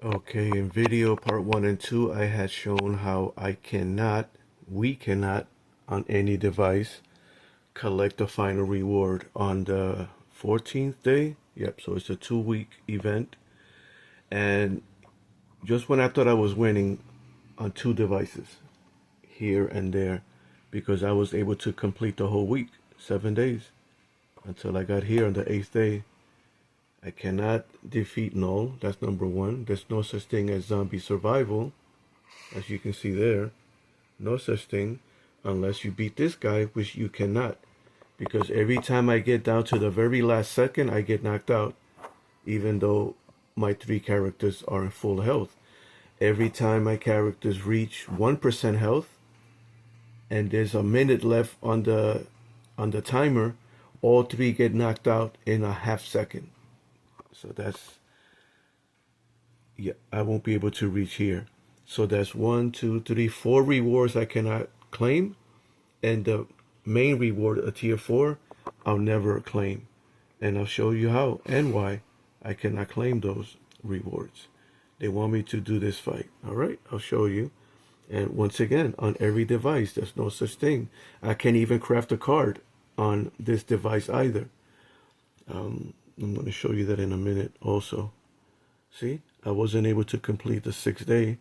Okay, in video part 1 and 2, I had shown how we cannot, on any device, collect the final reward on the 14th day. Yep, so it's a 2-week event. And just when I thought I was winning on 2 devices, here and there, because I was able to complete the whole week, 7 days, until I got here on the 8th day. I cannot defeat Null. That's number one. There's no such thing as zombie survival, as you can see there. No such thing unless you beat this guy, which you cannot. Because every time I get down to the very last second, I get knocked out, even though my 3 characters are in full health. Every time my characters reach 1% health, and there's a minute left on the timer, all 3 get knocked out in a half second. So that's, yeah, I won't be able to reach here. So that's 1, 2, 3, 4 rewards I cannot claim. And the main reward, a tier 4, I'll never claim. And I'll show you how and why I cannot claim those rewards. They want me to do this fight. All right, I'll show you. And once again, on every device, there's no such thing. I can't even craft a card on this device either. I'm going to show you that in a minute also. See, I wasn't able to complete the 6th day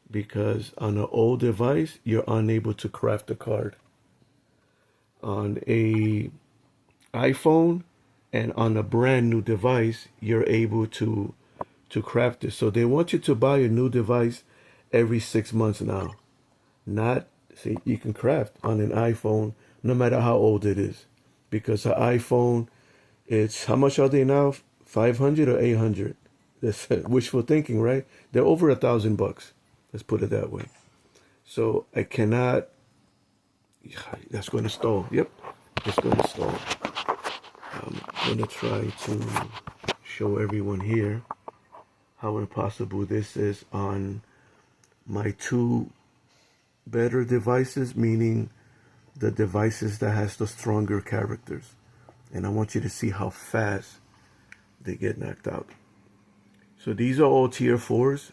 because on an old device, you're unable to craft a card. On a iPhone and on a brand new device, you're able to craft it. So they want you to buy a new device every 6 months now. Not, see, you can craft on an iPhone no matter how old it is. Because an iPhone, it's, how much are they now? 500 or 800? That's wishful thinking, right? They're over $1,000. Let's put it that way. So I cannot. That's going to stall. Yep, it's going to stall. I'm going to try to show everyone here how impossible this is on my 2 better devices, meaning the devices that has the stronger characters. And I want you to see how fast they get knocked out. So these are all tier 4s.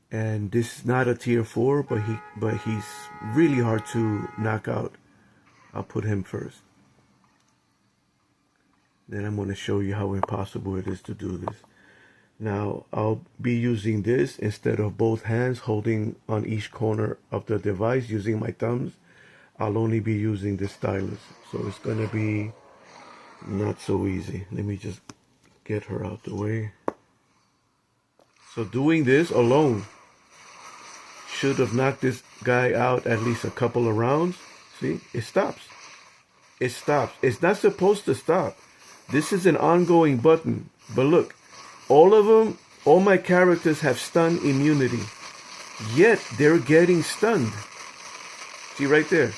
And this is not a tier 4, but he's really hard to knock out. I'll put him first. Then I'm going to show you how impossible it is to do this. Now, I'll be using this instead of both hands holding on each corner of the device using my thumbs. I'll only be using the stylus. So it's going to be not so easy. Let me just get her out the way. So doing this alone should have knocked this guy out at least a couple of rounds. See, it stops. It stops. It's not supposed to stop. This is an ongoing button. But look, all of them, all my characters have stun immunity. Yet they're getting stunned. See right there.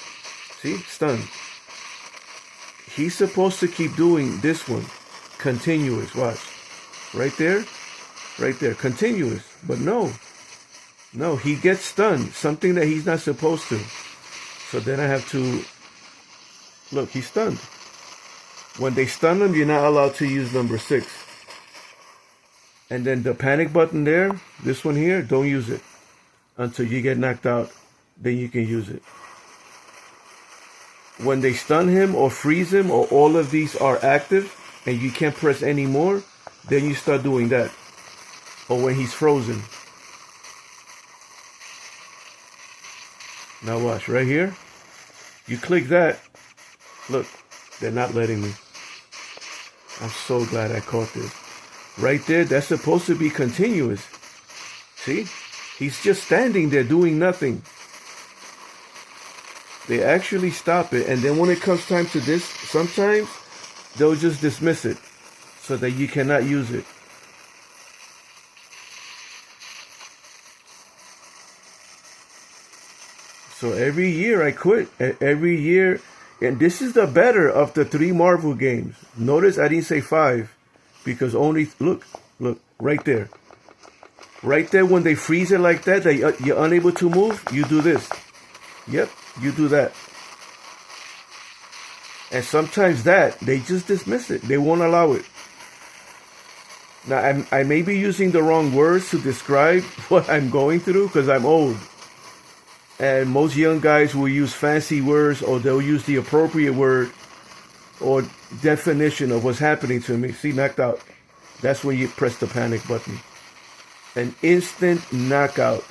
See, stunned. He's supposed to keep doing this one. Continuous, watch. Right there, continuous. But no, he gets stunned. Something that he's not supposed to. So then I have to, look, he's stunned. When they stun him, you're not allowed to use number 6. And then the panic button there, this one here, don't use it. Until you get knocked out, then you can use it. When they stun him or freeze him or all of these are active and you can't press any more, then you start doing that. Or when he's frozen. Now watch, right here. You click that. Look, they're not letting me. I'm so glad I caught this. Right there, that's supposed to be continuous. See? He's just standing there doing nothing. They actually stop it, and then when it comes time to this, sometimes they'll just dismiss it so that you cannot use it. So every year I quit. Every year, and this is the better of the 3 Marvel games. Notice I didn't say 5 because only, look, right there. Right there when they freeze it like that, you're unable to move, you do this. Yep, you do that. And sometimes that, they just dismiss it. They won't allow it. Now, I may be using the wrong words to describe what I'm going through because I'm old. And most young guys will use fancy words or they'll use the appropriate word or definition of what's happening to me. See, knocked out. That's when you press the panic button. An instant knockout.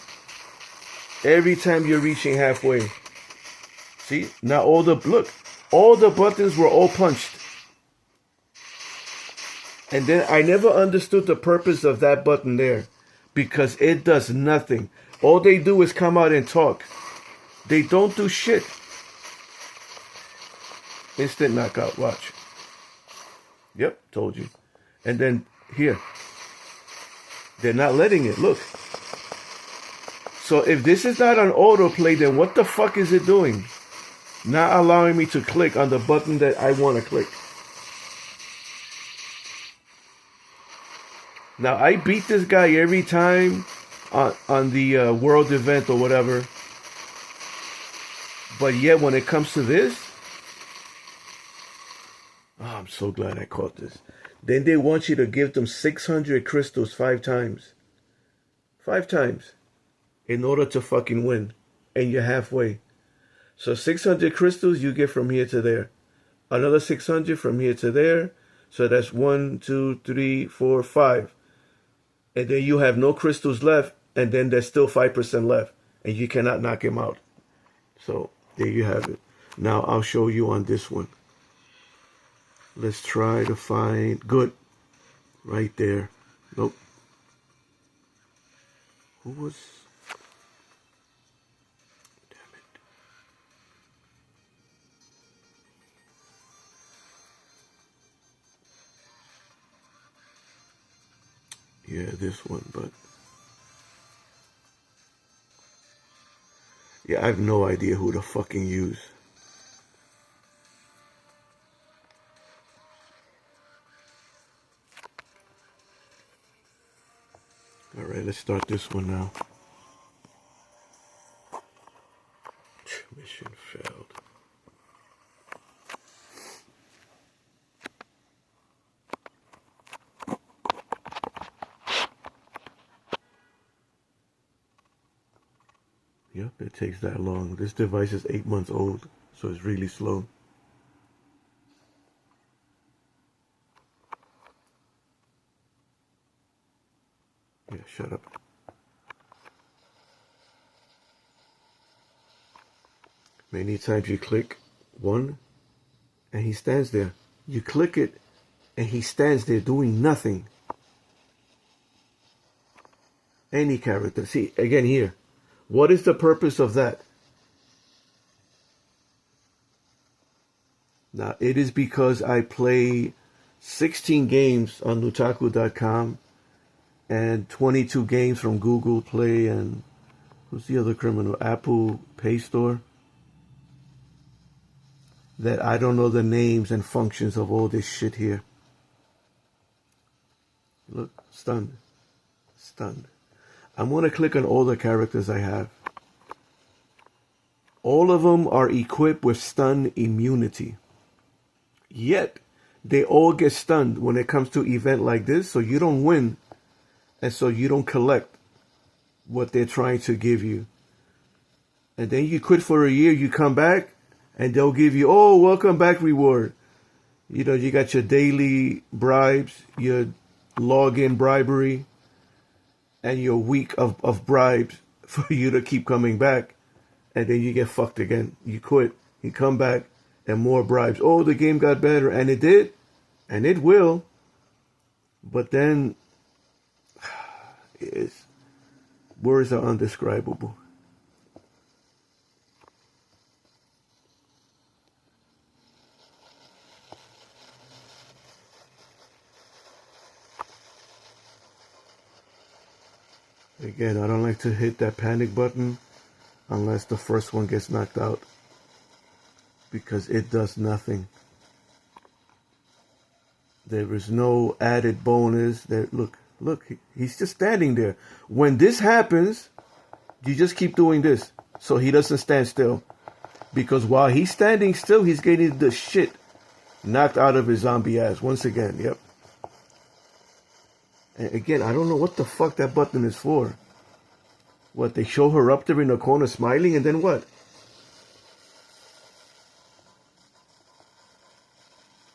Every time you're reaching halfway. See, now all the buttons were all punched. And then I never understood the purpose of that button there because it does nothing. All they do is come out and talk. They don't do shit. Instant knockout, watch. Yep, told you. And then here. They're not letting it, look. So if this is not on autoplay, then what the fuck is it doing? Not allowing me to click on the button that I want to click. Now, I beat this guy every time on the world event or whatever. But yet, when it comes to this, oh, I'm so glad I caught this. Then they want you to give them 600 crystals 5 times. 5 times. In order to fucking win. And you're halfway. So 600 crystals you get from here to there. Another 600 from here to there. So that's 1, 2, 3, 4, 5. And then you have no crystals left. And then there's still 5% left. And you cannot knock him out. So there you have it. Now I'll show you on this one. Let's try to find good. Right there. Nope. Who was... Yeah, this one, but yeah, I have no idea who to fucking use. All right, let's start this one now. Mission failed. Yep, it takes that long. This device is 8 months old, so it's really slow. Yeah, shut up. Many times you click one, and he stands there. You click it, and he stands there doing nothing. Any character. See, again here. What is the purpose of that? Now, it is because I play 16 games on Nutaku.com and 22 games from Google Play and who's the other criminal? Apple Pay Store. That I don't know the names and functions of all this shit here. Look, stunned. Stunned. I'm going to click on all the characters I have. All of them are equipped with stun immunity. Yet, they all get stunned when it comes to an event like this, so you don't win. And so you don't collect what they're trying to give you. And then you quit for a year, you come back, and they'll give you, oh, welcome back reward. You know, you got your daily bribes, your login bribery, and your week of bribes for you to keep coming back. And then you get fucked again. You quit, you come back, and more bribes. Oh, the game got better. And it did. And it will. But then, words are undescribable. Again, I don't like to hit that panic button unless the first one gets knocked out, because it does nothing. There is no added bonus. There, look, he's just standing there. When this happens, you just keep doing this so he doesn't stand still, because while he's standing still, he's getting the shit knocked out of his zombie ass once again. Yep. Again, I don't know what the fuck that button is for. What, they show her up there in the corner smiling, and then what?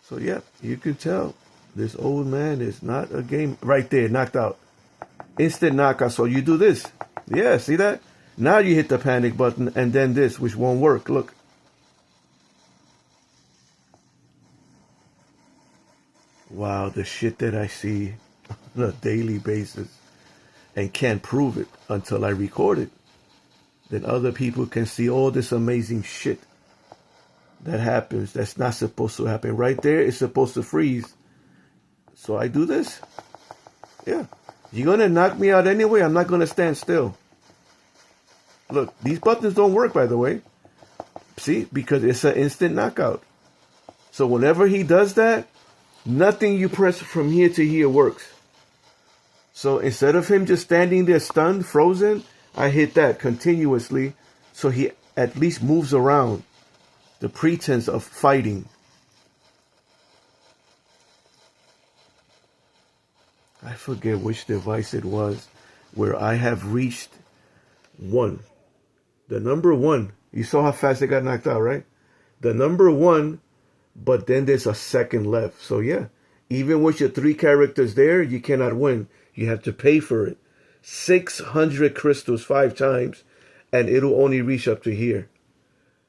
So yeah, you can tell this old man is not a game. Right there, knocked out. Instant knockout. So you do this. Yeah, see that? Now you hit the panic button and then this, which won't work. Look. Wow, the shit that I see on a daily basis and can't prove it until I record it. Then other people can see all this amazing shit that happens that's not supposed to happen. Right there, it's supposed to freeze. So I do this. Yeah. You're going to knock me out anyway. I'm not going to stand still. Look, these buttons don't work, by the way. See? Because it's an instant knockout. So whenever he does that, nothing you press from here to here works. So instead of him just standing there stunned, frozen, I hit that continuously so he at least moves around. The pretense of fighting. I forget which device it was where I have reached 1. The number 1. You saw how fast it got knocked out, right? The number 1, but then there's a second left. So yeah, even with your 3 characters there, you cannot win. You have to pay for it. 600 crystals 5 times, and it'll only reach up to here.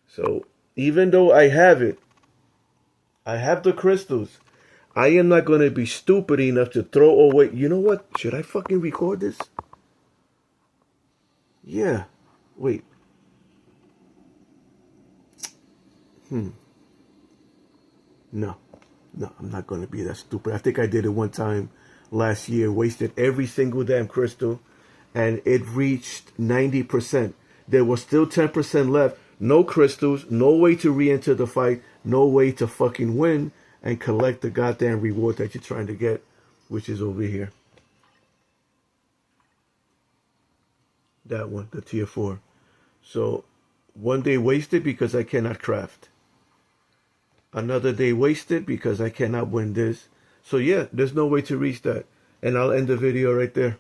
So even though I have it, I have the crystals, I am not going to be stupid enough to throw away. You know what? Should I fucking record this? Yeah. Wait. No, I'm not going to be that stupid. I think I did it one time last year, wasted every single damn crystal, and it reached 90%. There was still 10% left. No crystals, no way to re-enter the fight, no way to fucking win and collect the goddamn reward that you're trying to get, which is over here. That one, the tier 4. So, one day wasted because I cannot craft. Another day wasted because I cannot win this. So yeah, there's no way to reach that. And I'll end the video right there.